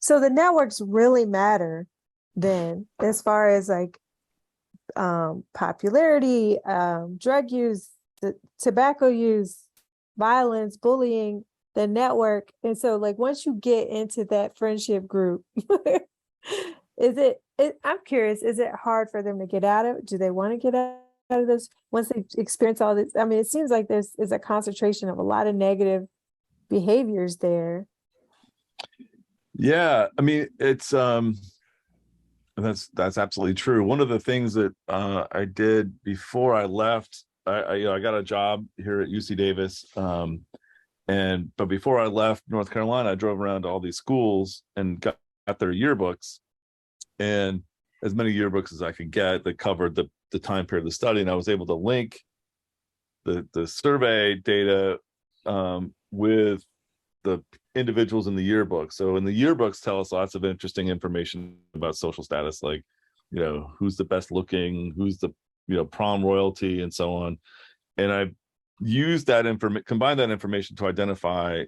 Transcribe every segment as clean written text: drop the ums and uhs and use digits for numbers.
So the networks really matter then, as far as like popularity, drug use, the tobacco use, violence, bullying, the network. And so like once you get into that friendship group, I'm curious, is it hard for them to get out of it? Do they want to get out of this once they experience all this? I mean, it seems like there's is a concentration of a lot of negative behaviors there. Yeah, I mean, it's that's absolutely true. One of the things that I did before I left, I got a job here at UC Davis, but before I left North Carolina, I drove around to all these schools and got their yearbooks, and as many yearbooks as I could get that covered the time period of the study, and I was able to link the survey data with the individuals in the yearbook. So in the yearbooks tell us lots of interesting information about social status, like, who's the best looking, who's the, prom royalty, and so on. And I used that information, combined that information to identify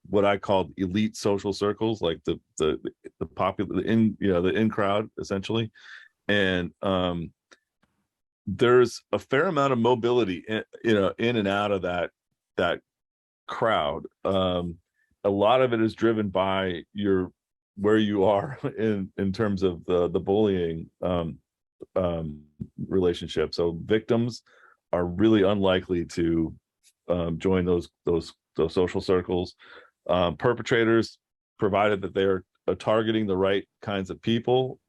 what I called elite social circles, like the popular, the in crowd essentially. And there's a fair amount of mobility in and out of that crowd. A lot of it is driven by where you are in terms of the bullying relationship. So victims are really unlikely to join those social circles. Perpetrators, provided that they're targeting the right kinds of people,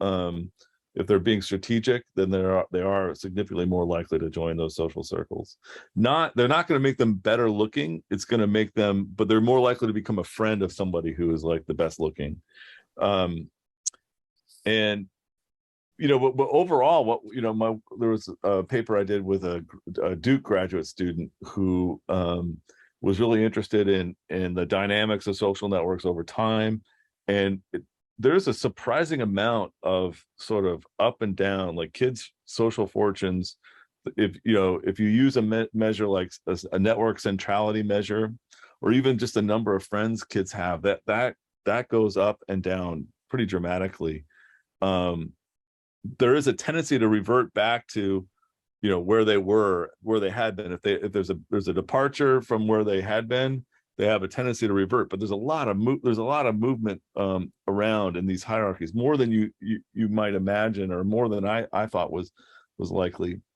if they're being strategic, then they are significantly more likely to join those social circles. They're not going to make them better looking. It's going to make them, but they're more likely to become a friend of somebody who is like the best looking. And but overall, there was a paper I did with a Duke graduate student who was really interested in the dynamics of social networks over time, and there's a surprising amount of sort of up and down, like kids' social fortunes. If you use a measure like a network centrality measure, or even just the number of friends kids have, that goes up and down pretty dramatically. There is a tendency to revert back to where they had been. If there's a departure from where they had been, they have a tendency to revert. But there's a lot of movement around in these hierarchies, more than you might imagine, or more than I thought was likely.